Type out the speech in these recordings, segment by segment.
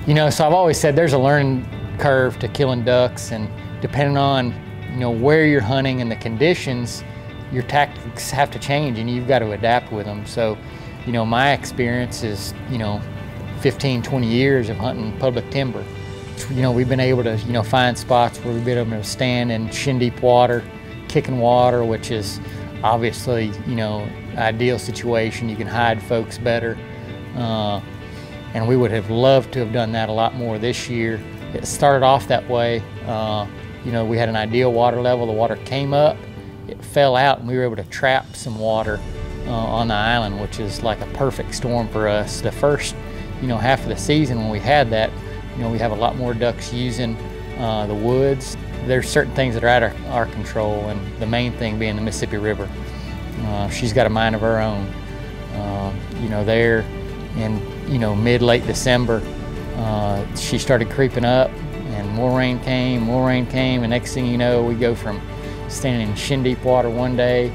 You know, so I've always said there's a learning curve to killing ducks, and depending on, you know, where you're hunting and the conditions, your tactics have to change and you've got to adapt with them. So, you know, my experience is, you know, 15, 20 years of hunting public timber. You know, we've been able to, you know, find spots where we've been able to stand in shin deep water, kicking water, which is obviously, you know, ideal situation. You can hide folks better. And we would have loved to have done that a lot more this year. It started off that way. You know, we had an ideal water level. The water came up, it fell out, and we were able to trap some water on the island, which is like a perfect storm for us. The first, you know, half of the season when we had that, you know, we have a lot more ducks using the woods. There's certain things that are out of our control, and the main thing being the Mississippi River. She's got a mind of her own. You know, there in, you know, mid-late December, she started creeping up, and more rain came, and next thing you know, we go from standing in shin deep water one day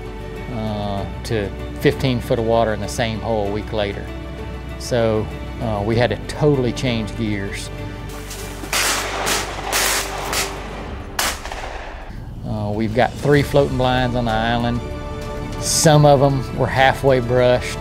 to 15 foot of water in the same hole a week later. So we had to totally change gears. We've got 3 floating blinds on the island. Some of them were halfway brushed.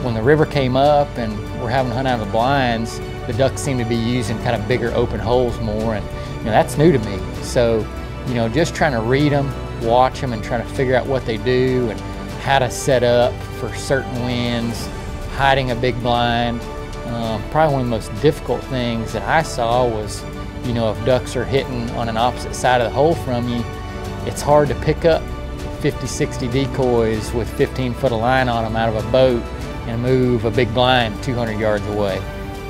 When the river came up and we're having to hunt out of the blinds, the ducks seem to be using kind of bigger open holes more, and you know, that's new to me. So, you know, just trying to read them, watch them, and trying to figure out what they do and how to set up for certain winds, hiding a big blind. Probably one of the most difficult things that I saw was, you know, if ducks are hitting on an opposite side of the hole from you, it's hard to pick up 50, 60 decoys with 15 foot of line on them out of a boat and move a big blind 200 yards away.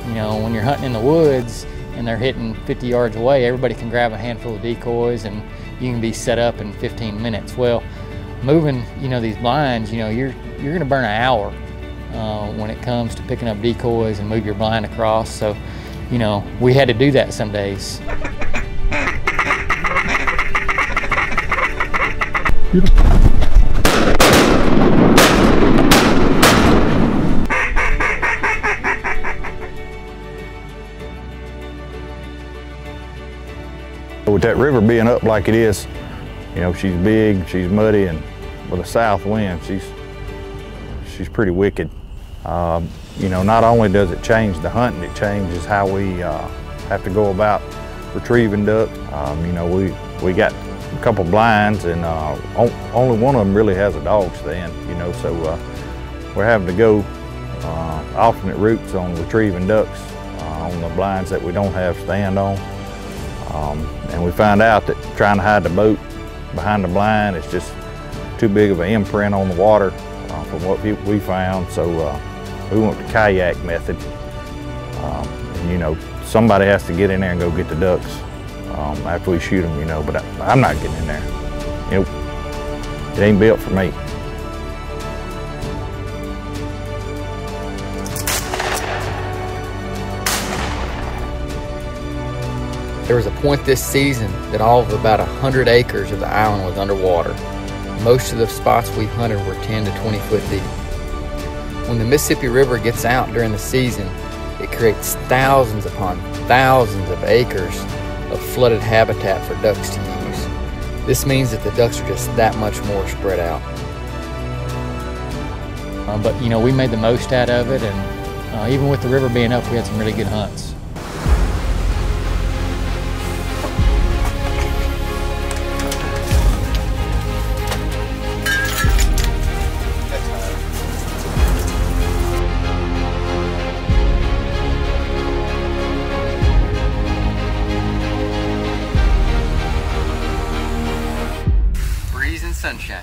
You know, when you're hunting in the woods and they're hitting 50 yards away, everybody can grab a handful of decoys and you can be set up in 15 minutes. Well, moving, you know, these blinds, you know, you're gonna burn an hour when it comes to picking up decoys and move your blind across. So, you know, we had to do that some days. With that river being up like it is, you know, she's big, she's muddy, and with a south wind, she's pretty wicked. You know, not only does it change the hunting, it changes how we have to go about retrieving duck. You know, we got a couple blinds, and only one of them really has a dog stand, you know, so we're having to go alternate routes on retrieving ducks on the blinds that we don't have stand on. And we found out that trying to hide the boat behind the blind is just too big of an imprint on the water from what we found. So we went the kayak method. And, you know, somebody has to get in there and go get the ducks after we shoot them, you know, but I'm not getting in there. You know, it ain't built for me. There was a point this season that all of about 100 acres of the island was underwater. Most of the spots we hunted were 10 to 20 foot deep. When the Mississippi River gets out during the season, it creates thousands upon thousands of acres of flooded habitat for ducks to use. This means that the ducks are just that much more spread out. But you know, we made the most out of it, and even with the river being up, we had some really good hunts. Sunshine.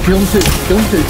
Drill him too. Drill him too.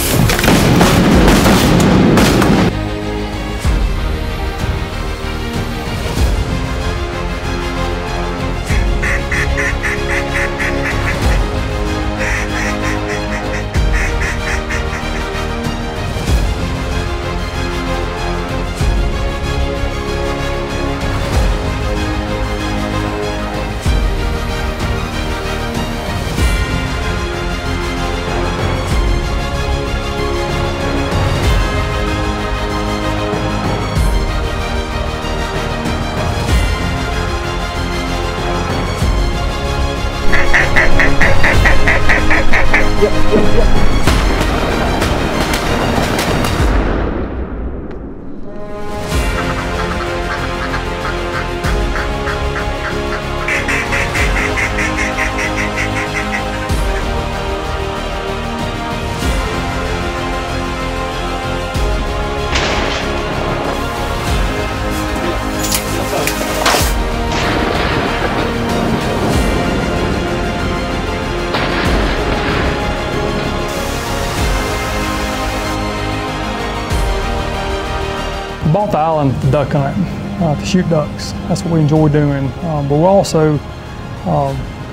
Bought the island duck hunting to shoot ducks. That's what we enjoy doing. But we also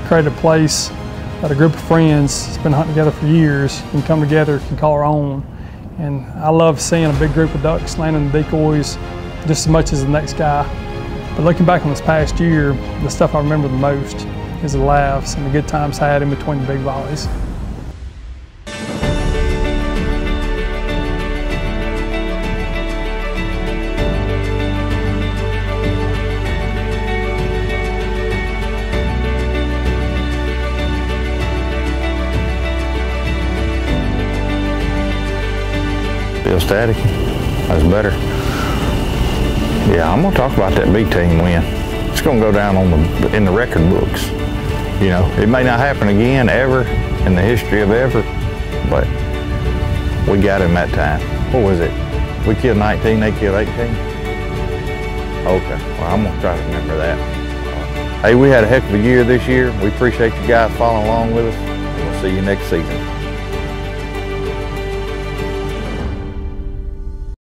created a place that a group of friends has been hunting together for years and come together and call our own. And I love seeing a big group of ducks landing the decoys just as much as the next guy. But looking back on this past year, the stuff I remember the most is the laughs and the good times had in between the big volleys. Still static. That's better. Yeah, I'm gonna talk about that B team win. It's gonna go down in the record books. You know, it may not happen again ever in the history of ever, but we got him that time. What was it? We killed 19, they killed 18? Okay, well, I'm gonna try to remember that. Hey, we had a heck of a year this year. We appreciate you guys following along with us. We'll see you next season.